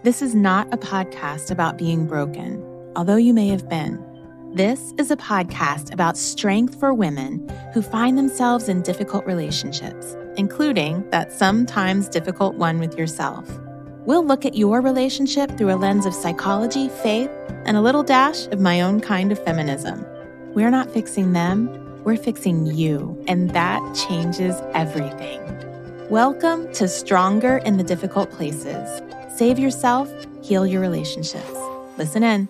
This is not a podcast about being broken, although you may have been. This is a podcast about strength for women who find themselves in difficult relationships, including that sometimes difficult one with yourself. We'll look at your relationship through a lens of psychology, faith, and a little dash of my own kind of feminism. We're not fixing them, we're fixing you, and that changes everything. Welcome to Stronger in the Difficult Places. Save yourself, heal your relationships. Listen in.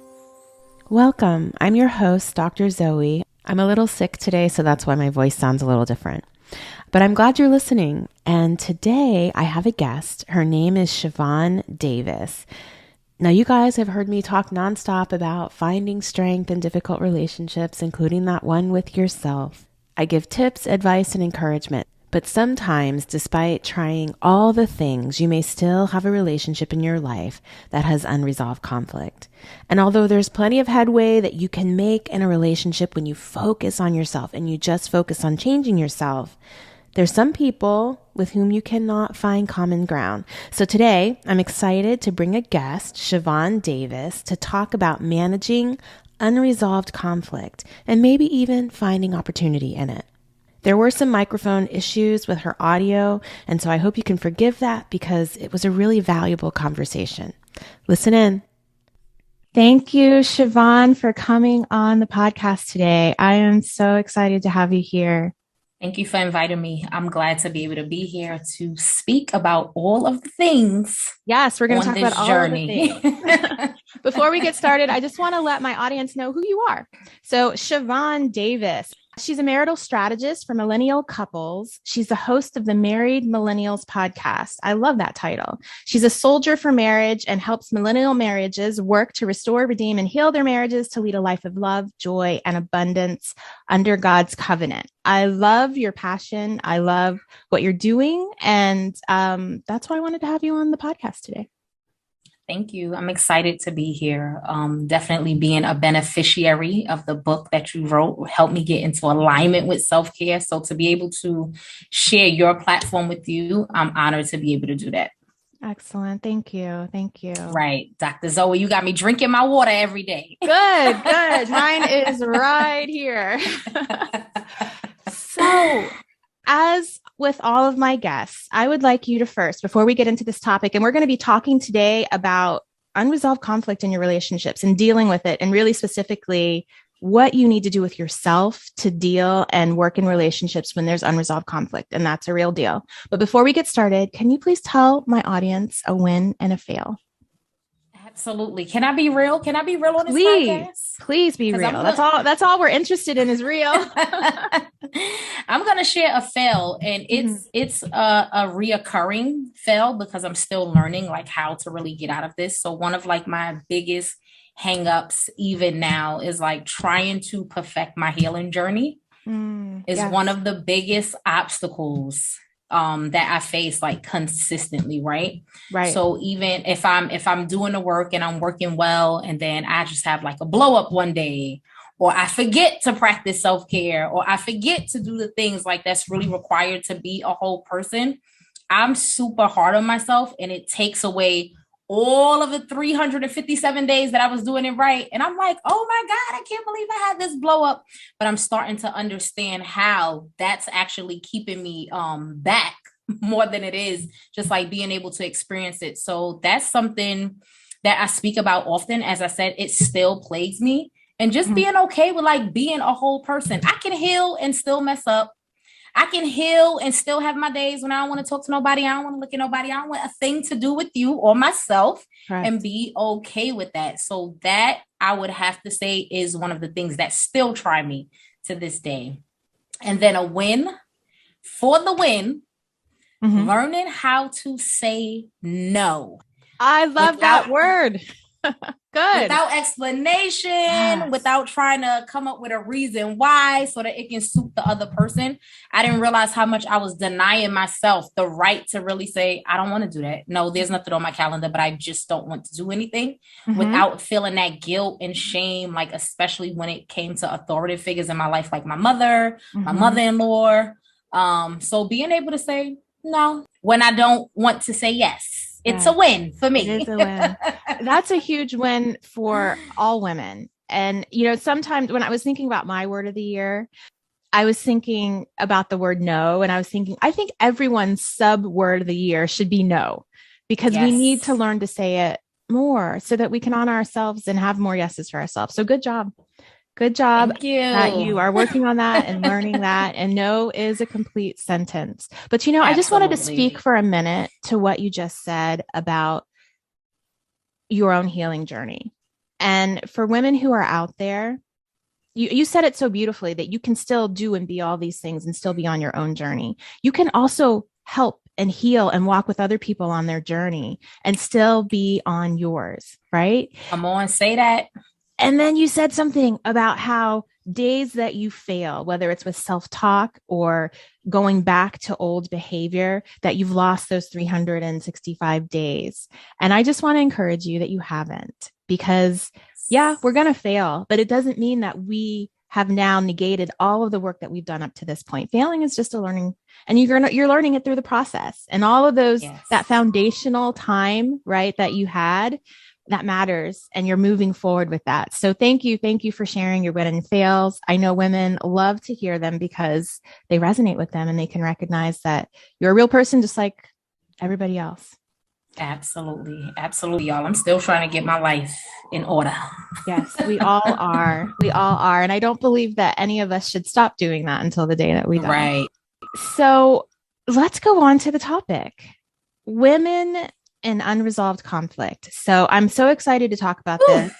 Welcome. I'm your host, Dr. Zoe. I'm a little sick today, so that's why my voice sounds a little different. But I'm glad you're listening. And today I have a guest. Her name is Shivonne Davis. Now, you guys have heard me talk nonstop about finding strength in difficult relationships, including that one with yourself. I give tips, advice, and encouragement. But sometimes, despite trying all the things, you may still have a relationship in your life that has unresolved conflict. And although there's plenty of headway that you can make in a relationship when you focus on yourself and you just focus on changing yourself, there's some people with whom you cannot find common ground. So today, I'm excited to bring a guest, Shivonne Davis, to talk about managing unresolved conflict and maybe even finding opportunity in it. There were some microphone issues with her audio, and so I hope you can forgive that because it was a really valuable conversation. Listen in. Thank you, Shivonne, for coming on the podcast today. I am so excited to have you here. Thank you for inviting me. I'm glad to be able to be here to speak about all of the things. Yes, we're going to talk about all of the things. Before we get started, I just want to let my audience know who you are. So Shivonne Davis. She's a marital strategist for millennial couples. She's the host of the Married Millenials Podcast. I love that title. She's a soldier for marriage and helps millennial marriages work to restore, redeem, and heal their marriages to lead a life of love, joy, and abundance under God's covenant. I love your passion. I love what you're doing. And that's why I wanted to have you on the podcast today. Thank you. I'm excited to be here. Definitely being a beneficiary of the book that you wrote helped me get into alignment with self-care. So to be able to share your platform with you, I'm honored to be able to do that. Excellent. Thank you. Thank you. Right. Dr. Zoe, you got me drinking my water every day. Good, good. Mine is right here. So, as with all of my guests, I would like you to first, before we get into this topic, and we're going to be talking today about unresolved conflict in your relationships and dealing with it, and really specifically what you need to do with yourself to deal and work in relationships when there's unresolved conflict. And that's a real deal. But before we get started, can you please tell my audience a win and a fail? Absolutely. Can I be real? Can I be real on this podcast? Please be real. That's all we're interested in is real. I'm going to share a fail, and it's a reoccurring fail because I'm still learning like how to really get out of this. So one of like my biggest hangups even now is like trying to perfect my healing journey is one of the biggest obstacles that I face like consistently. Right. So even if I'm doing the work and I'm working well, and then I just have like a blow up one day, or I forget to practice self-care, or I forget to do the things like that's really required to be a whole person, I'm super hard on myself, and it takes away all of the 357 days that I was doing it right. And I'm like, oh my God, I can't believe I had this blow up. But I'm starting to understand how that's actually keeping me back more than it is just like being able to experience it. So that's something that I speak about often. As I said, it still plagues me. And just being okay with like being a whole person. I can heal and still mess up. I can heal and still have my days when I don't want to talk to nobody. I don't want to look at nobody. I don't want a thing to do with you or myself. Correct. And be okay with that. So that I would have to say is one of the things that still try me to this day. And then a win for the win, learning how to say no. I love that word. Good. Without explanation, without trying to come up with a reason why so that it can suit the other person. I didn't realize how much I was denying myself the right to really say, I don't want to do that. No, there's nothing on my calendar, but I just don't want to do anything without feeling that guilt and shame, like especially when it came to authoritative figures in my life, like my mother, my mother-in-law. So being able to say no when I don't want to say yes. it's a win for me. It is a win. That's a huge win for all women. And, sometimes when I was thinking about my word of the year, I was thinking about the word no. And I was thinking, I think everyone's sub word of the year should be no, because we need to learn to say it more so that we can honor ourselves and have more yeses for ourselves. So good job. Good job that you are working on that and learning that. And no is a complete sentence. But, I just wanted to speak for a minute to what you just said about your own healing journey. And for women who are out there, you said it so beautifully that you can still do and be all these things and still be on your own journey. You can also help and heal and walk with other people on their journey and still be on yours, right? Come on, say that. And then you said something about how days that you fail, whether it's with self-talk or going back to old behavior, that you've lost those 365 days. And I just want to encourage you that you haven't, because we're going to fail, but it doesn't mean that we have now negated all of the work that we've done up to this point. Failing is just a learning, and you're learning it through the process, and all of those, that foundational time, right, that you had, that matters, and you're moving forward with that. So thank you for sharing your win and fails. I know women love to hear them because they resonate with them and they can recognize that you're a real person just like everybody else. Absolutely. Absolutely, y'all. I'm still trying to get my life in order. Yes, we all are. We all are. And I don't believe that any of us should stop doing that until the day that we die. Right. So let's go on to the topic. Women in unresolved conflict. So I'm so excited to talk about this.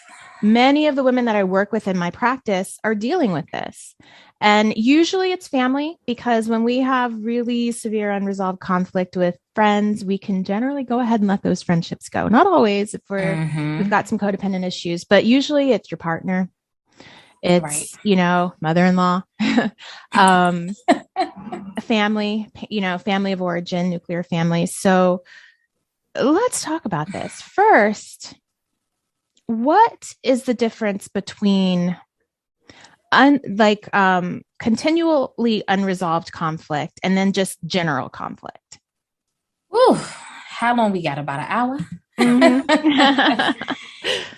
Many of the women that I work with in my practice are dealing with this. And usually it's family, because when we have really severe unresolved conflict with friends, we can generally go ahead and let those friendships go. Not always if we've got some codependent issues, but usually it's your partner. It's, mother-in-law, family, family of origin, nuclear family. So let's talk about this. First, what is the difference between continually unresolved conflict and then just general conflict? Ooh, how long we got? About an hour? Mm-hmm.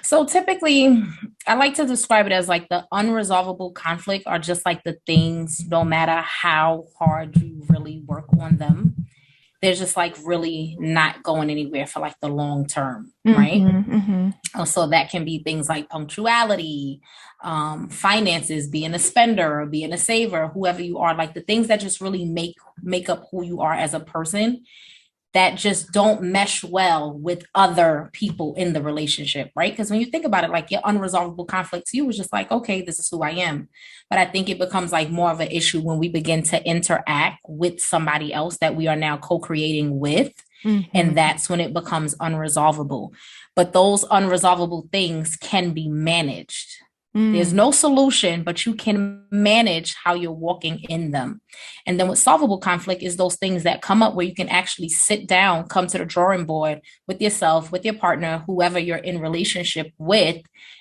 So typically, I like to describe it as like the unresolvable conflict are just like the things, no matter how hard you really work on them, they're just like really not going anywhere for like the long term, right? Mm-hmm. So that can be things like punctuality, finances, being a spender or being a saver, whoever you are, like the things that just really make up who you are as a person, that just don't mesh well with other people in the relationship, right? Because when you think about it, like your unresolvable conflicts, you was just like, okay, this is who I am. But I think it becomes like more of an issue when we begin to interact with somebody else that we are now co-creating with. Mm-hmm. And that's when it becomes unresolvable. But those unresolvable things can be managed. There's no solution, but you can manage how you're walking in them. And then with solvable conflict is those things that come up where you can actually sit down, come to the drawing board with yourself, with your partner, whoever you're in relationship with,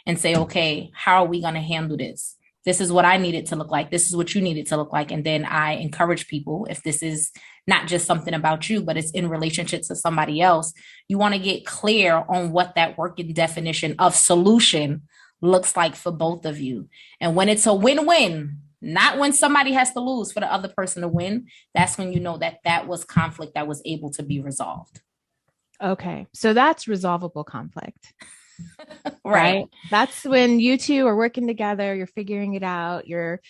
and say, okay, how are we going to handle this? This is what I need it to look like. This is what you need it to look like. And then I encourage people, if this is not just something about you, but it's in relationship to somebody else, you want to get clear on what that working definition of solution looks like for both of you. And when it's a win-win, not when somebody has to lose for the other person to win, that's when you know that that was conflict that was able to be resolved. Okay. So that's resolvable conflict. Right. That's when you two are working together, you're figuring it out, you're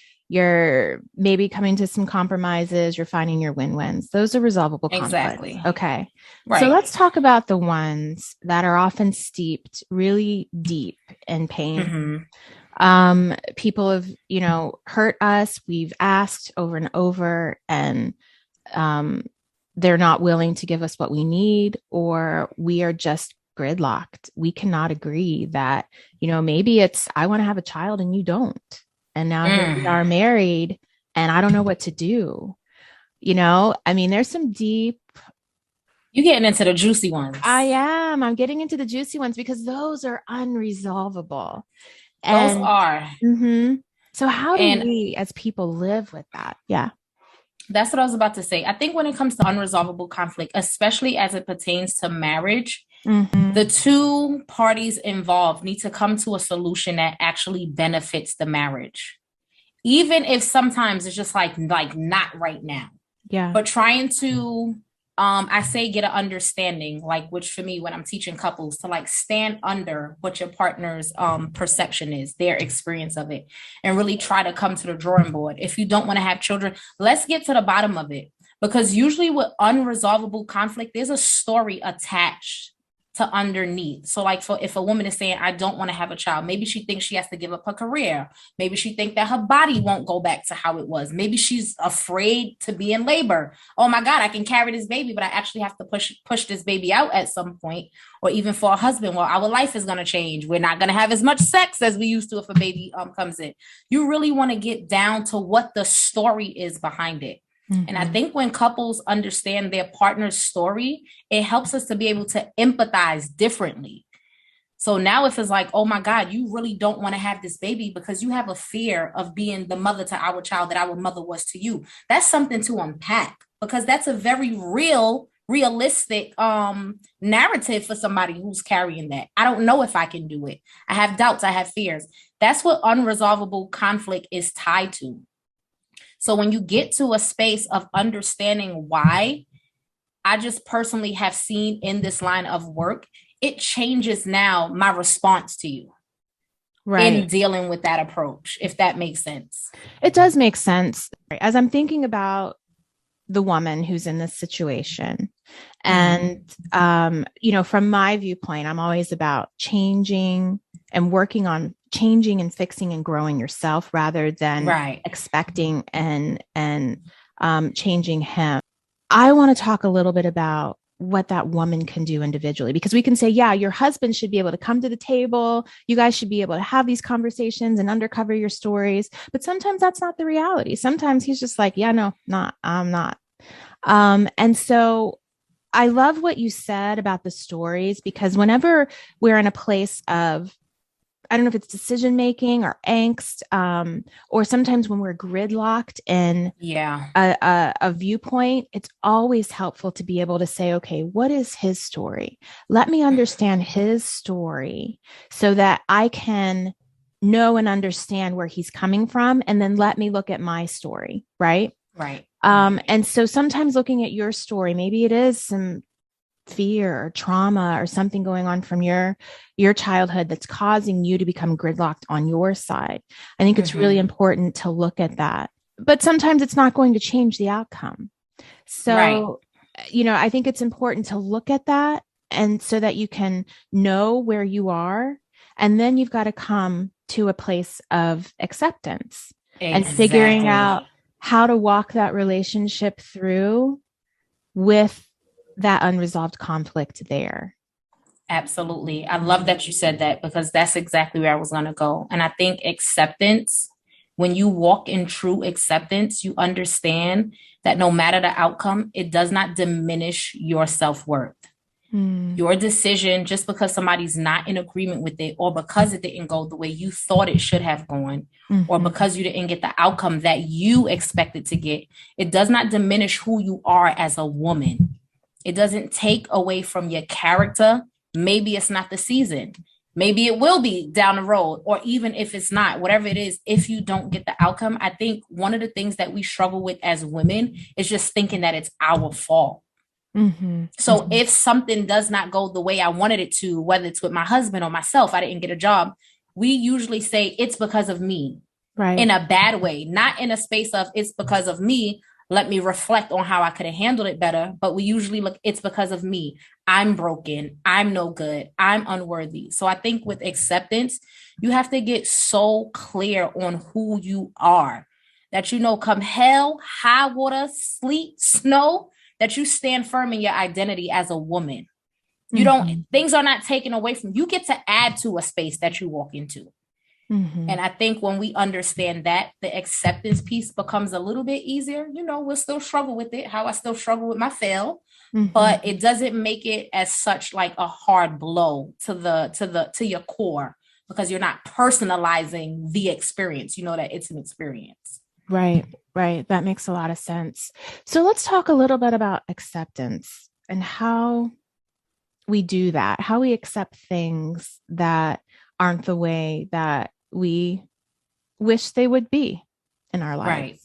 maybe coming to some compromises, you're finding your win-wins. Those are resolvable conflicts. Exactly. Okay. Right. So let's talk about the ones that are often steeped really deep in pain. Mm-hmm. People have, hurt us. We've asked over and over, and they're not willing to give us what we need, or we are just gridlocked. We cannot agree that, maybe it's, I want to have a child and you don't. And now here we are married and I don't know what to do. There's some deep. You're getting into the juicy ones. I am. I'm getting into the juicy ones because those are unresolvable. Those are. Mm-hmm. So how do we as people live with that? Yeah. That's what I was about to say. I think when it comes to unresolvable conflict, especially as it pertains to marriage, the two parties involved need to come to a solution that actually benefits the marriage. Even if sometimes it's just like not right now. Yeah. But trying to I say get an understanding, like, which for me, when I'm teaching couples, to like stand under what your partner's perception is, their experience of it, and really try to come to the drawing board. If you don't want to have children, let's get to the bottom of it. Because usually with unresolvable conflict, there's a story attached to underneath. So like if a woman is saying, I don't want to have a child, maybe she thinks she has to give up her career. Maybe she thinks that her body won't go back to how it was. Maybe she's afraid to be in labor. Oh my God, I can carry this baby, but I actually have to push this baby out at some point. Or even for a husband, well, our life is going to change. We're not going to have as much sex as we used to if a baby comes in. You really want to get down to what the story is behind it. And I think when couples understand their partner's story, it helps us to be able to empathize differently. So now if it's like, oh my God, you really don't want to have this baby because you have a fear of being the mother to our child that our mother was to you. That's something to unpack, because that's a very realistic narrative for somebody who's carrying that. I don't know if I can do it. I have doubts. I have fears. That's what unresolvable conflict is tied to. So when you get to a space of understanding why, I just personally have seen in this line of work, it changes now my response to you in dealing with that approach, if that makes sense. It does make sense. As I'm thinking about the woman who's in this situation, and, from my viewpoint, I'm always about changing and working on changing and fixing and growing yourself rather than expecting and changing him. I want to talk a little bit about what that woman can do individually, because we can say, yeah, your husband should be able to come to the table. You guys should be able to have these conversations and undercover your stories. But sometimes that's not the reality. Sometimes he's just like, yeah, no, I'm not. And so I love what you said about the stories, because whenever we're in a place of, I don't know if it's decision making or angst, or sometimes when we're gridlocked in a viewpoint, it's always helpful to be able to say, okay, what is his story? Let me understand his story so that I can know and understand where he's coming from. And then let me look at my story. Right. And so sometimes looking at your story, maybe it is some fear or trauma or something going on from your childhood that's causing you to become gridlocked on your side. I think it's really important to look at that, but sometimes it's not going to change the outcome. So, I think it's important to look at that, and so that you can know where you are. And then you've got to come to a place of acceptance and figuring out how to walk that relationship through with that unresolved conflict there. Absolutely. I love that you said that, because that's exactly where I was going to go. And I think acceptance, when you walk in true acceptance, you understand that no matter the outcome, it does not diminish your self-worth. Your decision, just because somebody's not in agreement with it, or because it didn't go the way you thought it should have gone, or because you didn't get the outcome that you expected to get, it does not diminish who you are as a woman. It doesn't take away from your character. Maybe it's not the season. Maybe it will be down the road, or even if it's not, whatever it is, if you don't get the outcome, I think one of the things that we struggle with as women is just thinking that it's our fault. So if something does not go the way I wanted it to, whether it's with my husband or myself, I didn't get a job, we usually say it's because of me, in a bad way, not in a space of it's because of me. Let me reflect on how I could have handled it better. But we usually look, it's because of me. I'm broken. I'm no good. I'm unworthy. So I think with acceptance, you have to get so clear on who you are that, come hell, high water, sleet, snow, that you stand firm in your identity as a woman. You don't, things are not taken away from you. You get to add to a space that you walk into. And I think when we understand that, the acceptance piece becomes a little bit easier. We'll still struggle with it, how I still struggle with my fail, but it doesn't make it as such like a hard blow to your core, because you're not personalizing the experience. That it's an experience. Right. Right. That makes a lot of sense. So let's talk a little bit about acceptance and how we do that, how we accept things that aren't the way that we wish they would be in our lives. Right.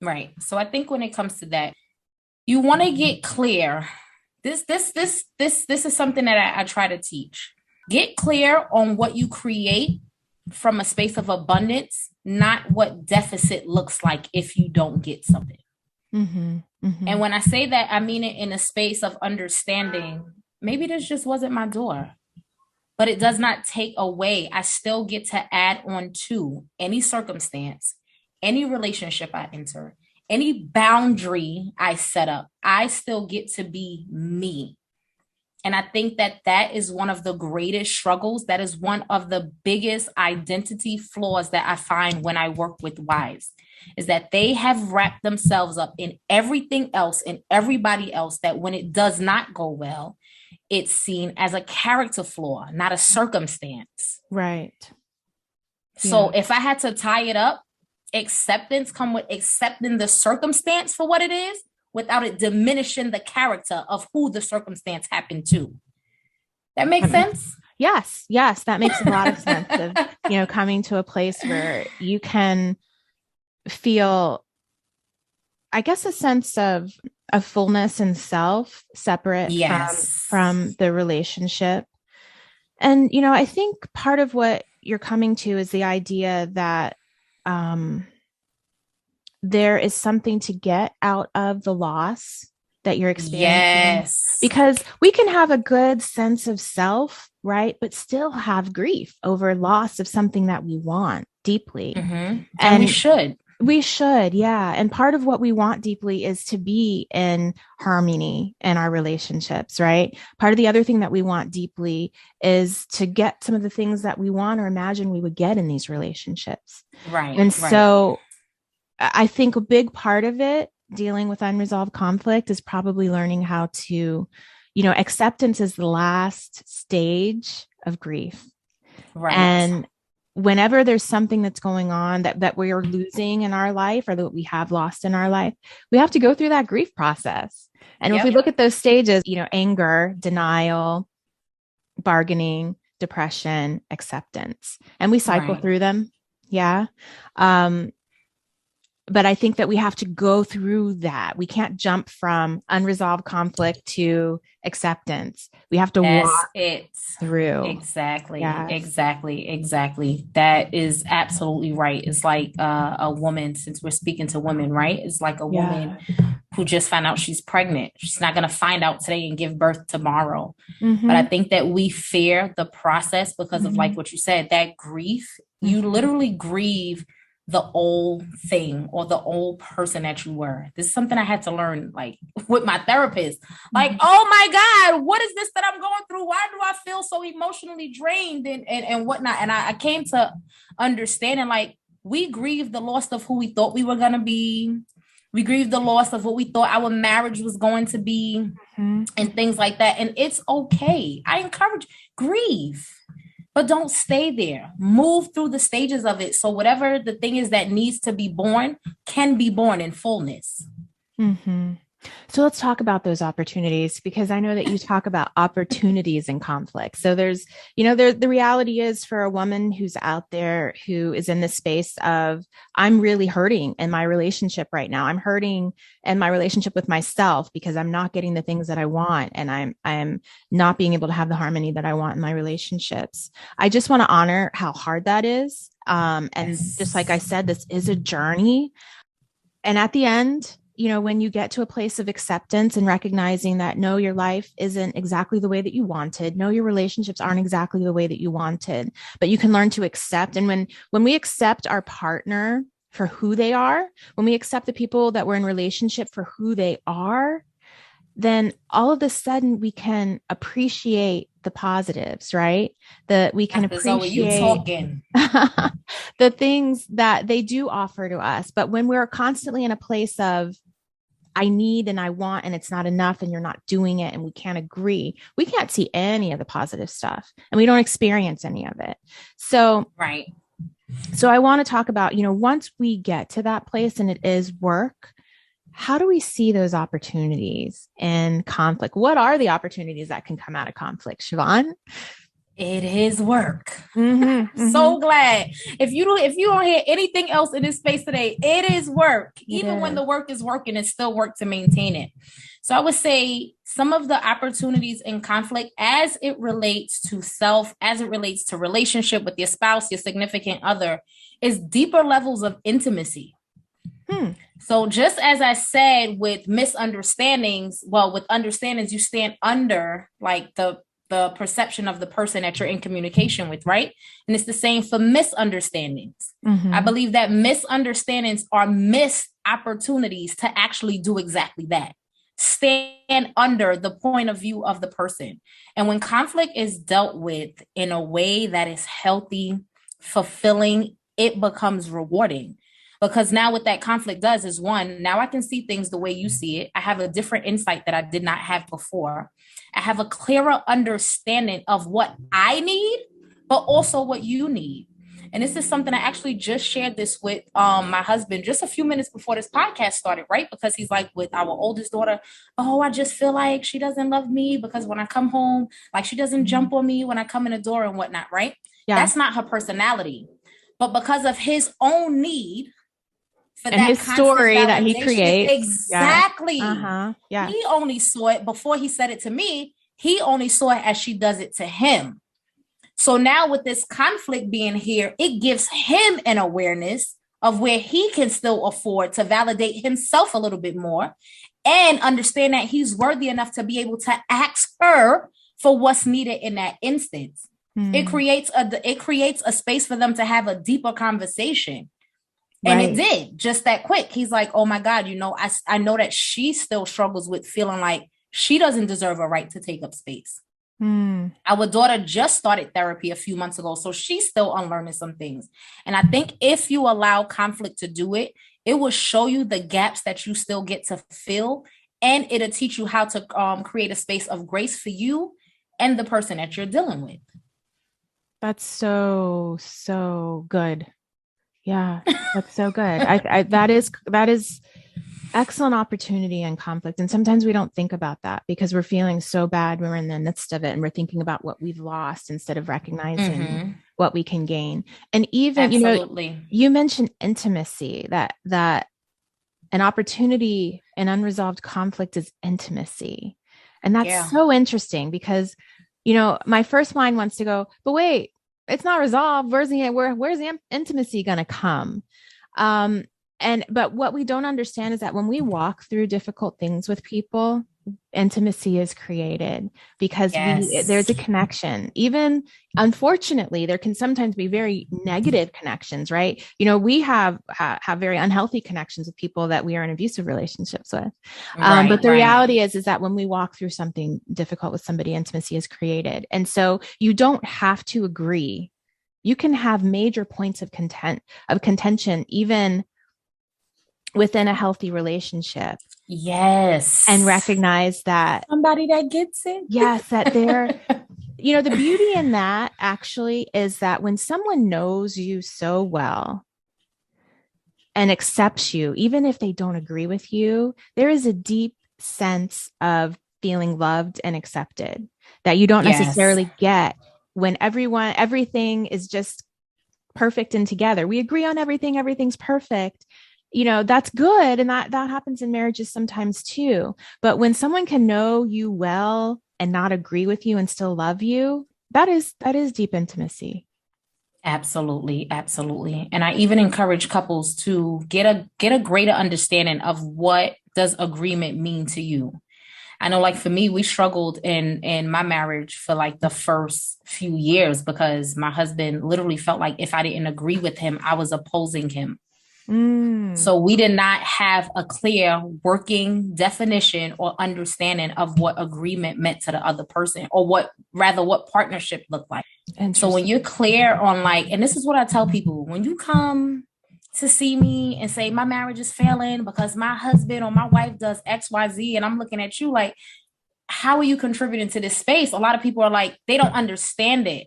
Right. So I think when it comes to that, you want to get clear. This is something that I try to teach. Get clear on what you create from a space of abundance, not what deficit looks like if you don't get something. Mm-hmm, mm-hmm. And when I say that, I mean it in a space of understanding. Maybe this just wasn't my door, but it does not take away. I still get to add on to any circumstance, any relationship I enter, any boundary I set up. I still get to be me. And I think that that is one of the greatest struggles. That is one of the biggest identity flaws that I find when I work with wives, is that they have wrapped themselves up in everything else and everybody else, that when it does not go well, it's seen as a character flaw, not a circumstance. Right. So if I had to tie it up, acceptance come with accepting the circumstance for what it is, without it diminishing the character of who the circumstance happened to. That makes sense? Yes. Yes. That makes a lot of sense of, coming to a place where you can feel, I guess, a sense of fullness and self separate from the relationship. And, I think part of what you're coming to is the idea that, there is something to get out of the loss that you're experiencing. Yes. Because we can have a good sense of self, right? But still have grief over loss of something that we want deeply. Mm-hmm. And we should. We should, yeah. And part of what we want deeply is to be in harmony in our relationships, right? Part of the other thing that we want deeply is to get some of the things that we want or imagine we would get in these relationships. Right. And so I think a big part of it, dealing with unresolved conflict, is probably learning how to, acceptance is the last stage of grief. Right. And whenever there's something that's going on that we are losing in our life or that we have lost in our life, we have to go through that grief process. And if we look at those stages, anger, denial, bargaining, depression, acceptance, and we cycle through them. Yeah. But I think that we have to go through that. We can't jump from unresolved conflict to acceptance. We have to walk through. Exactly. Yes. Exactly. That is absolutely right. It's like a woman, since we're speaking to women, right? It's like a woman who just found out she's pregnant. She's not going to find out today and give birth tomorrow. Mm-hmm. But I think that we fear the process because of, like what you said, that grief. You literally grieve the old thing or the old person that you were. This is something I had to learn, like with my therapist. Like, oh my God, what is this that I'm going through? Why do I feel so emotionally drained and whatnot? And I came to understanding, like, we grieve the loss of who we thought we were going to be. We grieve the loss of what we thought our marriage was going to be and things like that. And it's okay. I encourage grieve. But don't stay there. Move through the stages of it. So whatever the thing is that needs to be born can be born in fullness. Mm-hmm. So let's talk about those opportunities, because I know that you talk about opportunities in conflict. So there's, the reality is, for a woman who's out there who is in this space of, I'm really hurting in my relationship right now. I'm hurting in my relationship with myself because I'm not getting the things that I want. And I'm not being able to have the harmony that I want in my relationships. I just want to honor how hard that is. Just like I said, this is a journey. And at the end, when you get to a place of acceptance and recognizing that, no, your life isn't exactly the way that you wanted. No, your relationships aren't exactly the way that you wanted, but you can learn to accept. And when we accept our partner for who they are, when we accept the people that we're in relationship for who they are, then all of a sudden we can appreciate the positives, right? That we can appreciate the things that they do offer to us. But when we're constantly in a place of, I need and I want, and it's not enough, and you're not doing it, and we can't agree, we can't see any of the positive stuff, and we don't experience any of it. So, right. So I want to talk about, once we get to that place and it is work, how do we see those opportunities in conflict? What are the opportunities that can come out of conflict, Shivonne? It is work. So glad. If you don't hear anything else in this space today, it is work. Even when the work is working, it's still work to maintain it. So I would say some of the opportunities in conflict as it relates to self, as it relates to relationship with your spouse, your significant other, is deeper levels of intimacy. So just as I said with misunderstandings, with understandings, you stand under like the perception of the person that you're in communication with, right? And it's the same for misunderstandings. I believe that misunderstandings are missed opportunities to actually do exactly that. Stand under the point of view of the person. And when conflict is dealt with in a way that is healthy, fulfilling, it becomes rewarding. Because now what that conflict does is, one, now I can see things the way you see it. I have a different insight that I did not have before. I have a clearer understanding of what I need, but also what you need. And this is something I actually just shared this with my husband just a few minutes before this podcast started, right? Because he's like, with our oldest daughter, I just feel like she doesn't love me because when I come home, like she doesn't jump on me when I come in the door and whatnot, right? Yeah. That's not her personality. But because of his own need, for and that his story that he creates. Exactly. Yeah. He only saw it before he said it to me. He only saw it as she does it to him. So now with this conflict being here, it gives him an awareness of where he can still afford to validate himself a little bit more and understand that he's worthy enough to be able to ask her for what's needed in that instance. It creates a space for them to have a deeper conversation. And it did just that quick. He's like, oh my God, I know that she still struggles with feeling like she doesn't deserve a right to take up space. Our daughter just started therapy a few months ago, so she's still unlearning some things. And I think if you allow conflict to do it, it will show you the gaps that you still get to fill, and it'll teach you how to create a space of grace for you and the person that you're dealing with. That's so good. Yeah, that's so good. That is excellent opportunity and conflict. And sometimes we don't think about that because we're feeling so bad. We're in the midst of it and we're thinking about what we've lost instead of recognizing what we can gain. And even, you mentioned intimacy, that an opportunity in unresolved conflict is intimacy. And that's so interesting because, my first mind wants to go, but wait, it's not resolved. Where's the intimacy going to come? But what we don't understand is that when we walk through difficult things with people, intimacy is created because there's a connection. Even unfortunately, there can sometimes be very negative connections, right? We have very unhealthy connections with people that we are in abusive relationships with. But the reality is that when we walk through something difficult with somebody, intimacy is created. And so you don't have to agree. You can have major points of contention, even within a healthy relationship. Yes. And recognize that somebody that gets it. Yes. That they're, the beauty in that actually is that when someone knows you so well and accepts you, even if they don't agree with you, there is a deep sense of feeling loved and accepted that you don't necessarily get when everything is just perfect and together. We agree on everything. Everything's perfect. That's good. And that happens in marriages sometimes too. But when someone can know you well and not agree with you and still love you, that is deep intimacy. Absolutely. Absolutely. And I even encourage couples to get a greater understanding of what does agreement mean to you. I know, like for me, we struggled in my marriage for like the first few years because my husband literally felt like if I didn't agree with him, I was opposing him. So we did not have a clear working definition or understanding of what agreement meant to the other person, or what partnership looked like. So when you're clear on and this is what I tell people, when you come to see me and say my marriage is failing because my husband or my wife does X, Y, Z, and I'm looking at you like, how are you contributing to this space? A lot of people are like, they don't understand it.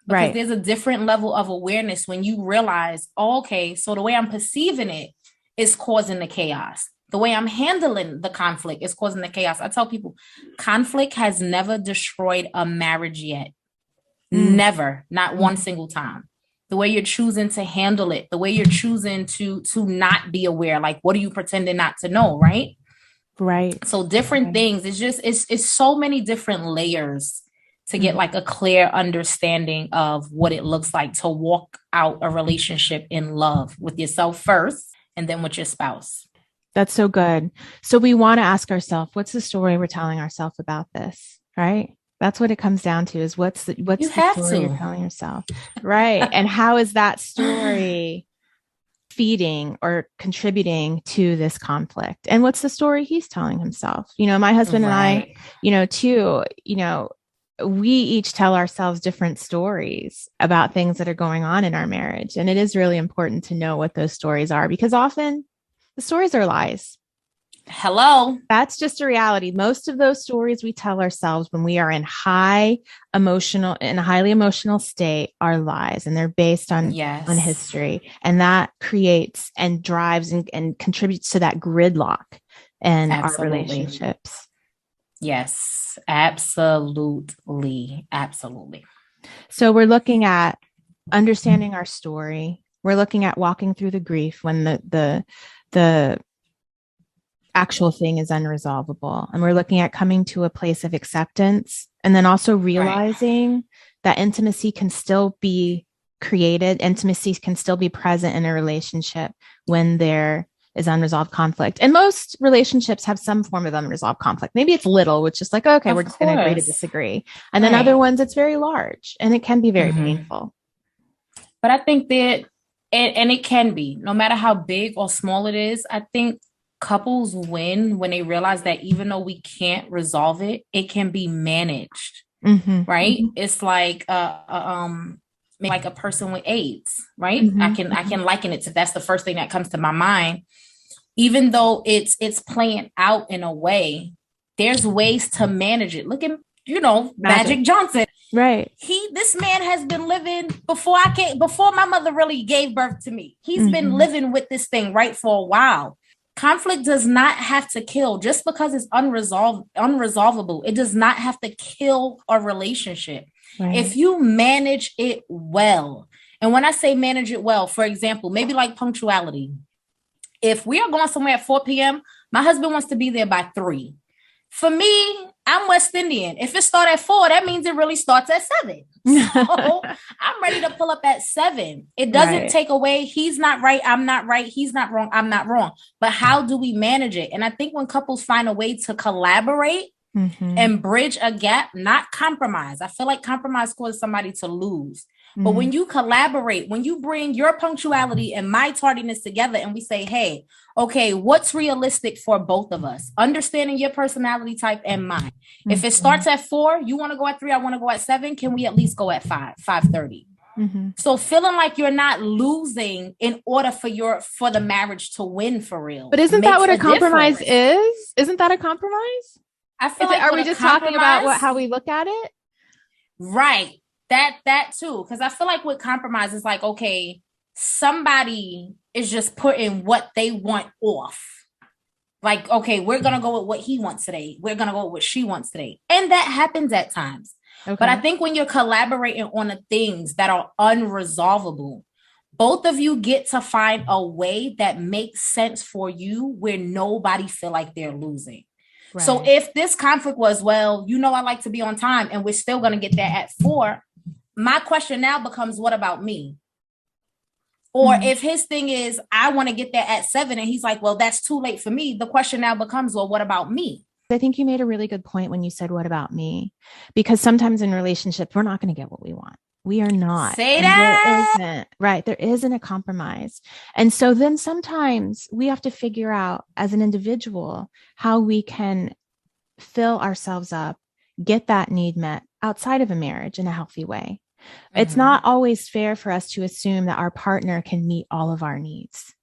because there's a different level of awareness when you realize, okay, so the way I'm perceiving it is causing the chaos. The way I'm handling the conflict is causing the chaos. I tell people, conflict has never destroyed a marriage yet. Never, not one single time. The way you're choosing to handle it, the way you're choosing to not be aware, like, what are you pretending not to know, right? Right. So different things. It's just, it's so many different layers to get like a clear understanding of what it looks like to walk out a relationship in love with yourself first and then with your spouse. That's so good. So we want to ask ourselves, what's the story we're telling ourselves about this, right? That's what it comes down to, is what's the story you're telling yourself, right? And how is that story feeding or contributing to this conflict? And what's the story he's telling himself? You know, my husband and I, you know, too, you know, we each tell ourselves different stories about things that are going on in our marriage. And it is really important to know what those stories are, because often the stories are lies. Hello. That's just a reality. Most of those stories we tell ourselves when we are in a highly emotional state are lies, and they're based on history. And that creates and drives and contributes to that gridlock in our relationships. Yes, absolutely. Absolutely. So we're looking at understanding our story. We're looking at walking through the grief when the actual thing is unresolvable. And we're looking at coming to a place of acceptance, and then also realizing that intimacy can still be created. Intimacy can still be present in a relationship when there is unresolved conflict. And most relationships have some form of unresolved conflict. Maybe it's little, which is like, okay, we're just going to agree to disagree. And then other ones, it's very large, and it can be very painful. But I think that, and it can be, no matter how big or small it is, I think couples win when they realize that even though we can't resolve it, it can be managed, right? It's like like a person with AIDS, right? I can liken it to, that's the first thing that comes to my mind. Even though it's playing out in a way, there's ways to manage it. Look at, you know, Magic Johnson. Right. This man has been living before my mother really gave birth to me. He's been living with this thing, right, for a while. Conflict does not have to kill. Just because it's unresolvable, it does not have to kill a relationship. Right. If you manage it well, and when I say manage it well, for example, maybe like punctuality. If we are going somewhere at 4 p.m., my husband wants to be there by 3. For me, I'm West Indian. If it starts at 4, that means it really starts at 7. So I'm ready to pull up at 7. It doesn't take away, he's not right, I'm not right, he's not wrong, I'm not wrong. But how do we manage it? And I think when couples find a way to collaborate and bridge a gap, not compromise. I feel like compromise causes somebody to lose. But when you collaborate, when you bring your punctuality and my tardiness together, and we say, hey, okay, what's realistic for both of us? Understanding your personality type and mine. If it starts at 4, you want to go at 3, I want to go at 7. Can we at least go at 5:30? So feeling like you're not losing in order for the marriage to win for real. But isn't that what a compromise is? Isn't that a compromise? I feel like, are we just talking about how we look at it? Right. That too. Because I feel like with compromise, it's like, okay, somebody is just putting what they want off. Like, okay, we're going to go with what he wants today. We're going to go with what she wants today. And that happens at times. Okay. But I think when you're collaborating on the things that are unresolvable, both of you get to find a way that makes sense for you where nobody feel like they're losing. Right. So if this conflict was, well, you know, I like to be on time and we're still going to get there at 4, my question now becomes, what about me? Or if his thing is, I want to get there at 7 and he's like, well, that's too late for me. The question now becomes, well, what about me? I think you made a really good point when you said, what about me? Because sometimes in relationships, we're not going to get what we want. We are not. Say that. There isn't a compromise. And so then sometimes we have to figure out as an individual how we can fill ourselves up, get that need met outside of a marriage in a healthy way. It's not always fair for us to assume that our partner can meet all of our needs.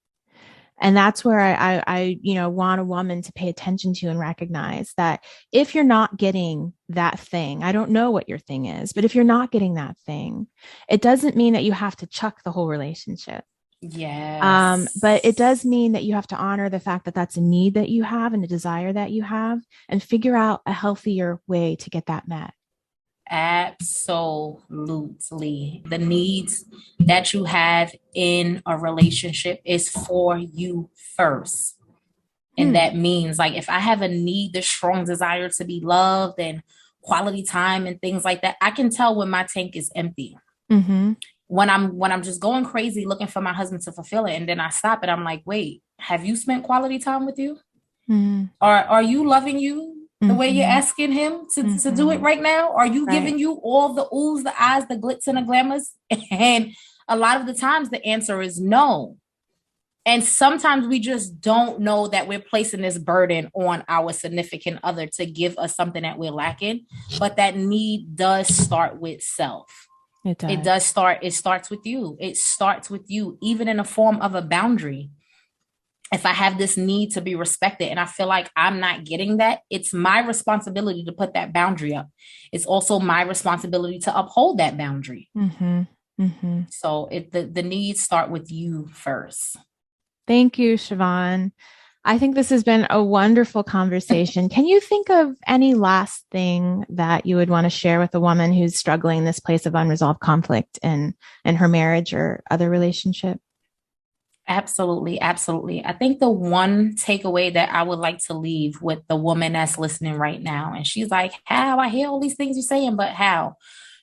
And that's where I want a woman to pay attention to and recognize that if you're not getting that thing, I don't know what your thing is, but if you're not getting that thing, it doesn't mean that you have to chuck the whole relationship. Yes. But it does mean that you have to honor the fact that that's a need that you have and a desire that you have, and figure out a healthier way to get that met. Absolutely. The needs that you have in a relationship is for you first. And that means, like, if I have a need, the strong desire to be loved and quality time and things like that, I can tell when my tank is empty. Mm-hmm. When I'm just going crazy looking for my husband to fulfill it. And then I stop and I'm like, wait, have you spent quality time with you? Mm-hmm. Are you loving you the way you're asking him to do it right now? Are you giving you all the oohs, the eyes, the glitz and the glamours? And a lot of the times the answer is no. And sometimes we just don't know that we're placing this burden on our significant other to give us something that we're lacking. But that need does start with self. It starts with you. It starts with you, even in the form of a boundary. If I have this need to be respected and I feel like I'm not getting that, it's my responsibility to put that boundary up. It's also my responsibility to uphold that boundary. Mm-hmm. Mm-hmm. So the needs start with you first. Thank you, Shivonne. I think this has been a wonderful conversation. Can you think of any last thing that you would want to share with a woman who's struggling in this place of unresolved conflict in her marriage or other relationship? Absolutely. Absolutely. I think the one takeaway that I would like to leave with the woman that's listening right now, and she's like, how? I hear all these things you're saying, but how?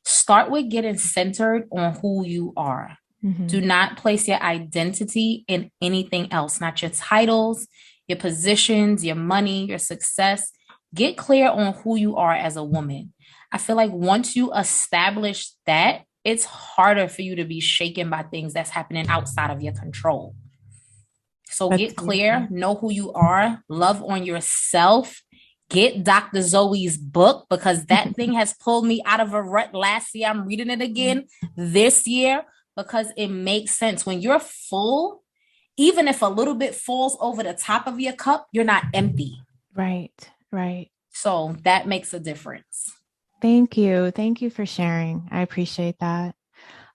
Start with getting centered on who you are. Mm-hmm. Do not place your identity in anything else, not your titles, your positions, your money, your success. Get clear on who you are as a woman. I feel like once you establish that, it's harder for you to be shaken by things that's happening outside of your control. So get clear, know who you are, love on yourself. Get Dr. Zoe's book, because that thing has pulled me out of a rut last year. I'm reading it again this year because it makes sense. When you're full, even if a little bit falls over the top of your cup, you're not empty. Right, right. So that makes a difference. Thank you. Thank you for sharing. I appreciate that.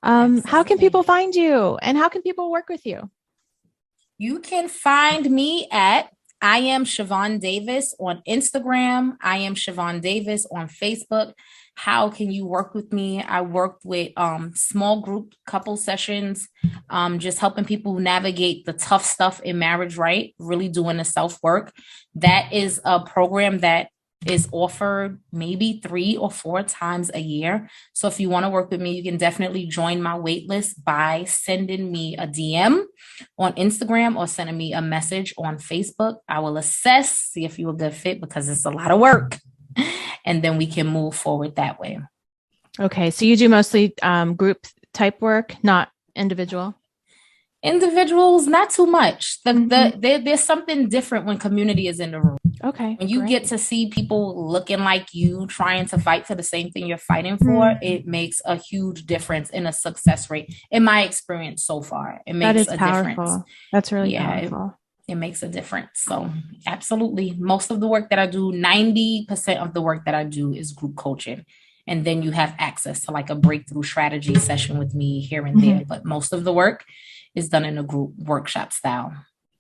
How can people find you and how can people work with you? You can find me at I am Shivonne Davis on Instagram. I am Shivonne Davis on Facebook. How can you work with me? I worked with small group couple sessions, just helping people navigate the tough stuff in marriage, right? Really doing the self-work. That is a program that is offered maybe 3 or 4 times a year. So if you want to work with me, you can definitely join my wait list by sending me a DM on Instagram or sending me a message on Facebook. I will assess, see if you're a good fit, because it's a lot of work. And then we can move forward that way. Okay. So you do mostly group type work, not individual? Individuals, not too much. There's something different when community is in the room. Okay. When you get to see people looking like you, trying to fight for the same thing you're fighting for, it makes a huge difference in a success rate. In my experience so far, it makes a difference. That's really powerful. It makes a difference. So absolutely. Most of the work that I do, 90% of the work that I do is group coaching. And then you have access to like a breakthrough strategy session with me here and there. But most of the work is done in a group workshop style.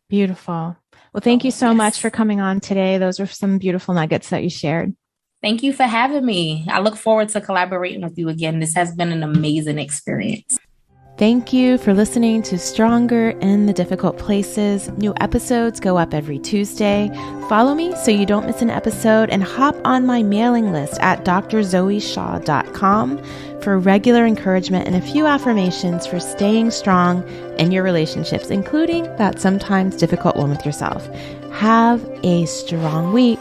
Beautiful. Well, thank you so much for coming on today. Those were some beautiful nuggets that you shared. Thank you for having me. I look forward to collaborating with you again. This has been an amazing experience. Thank you for listening to Stronger in the Difficult Places. New episodes go up every Tuesday. Follow me so you don't miss an episode, and hop on my mailing list at drzoeshaw.com for regular encouragement and a few affirmations for staying strong in your relationships, including that sometimes difficult one with yourself. Have a strong week.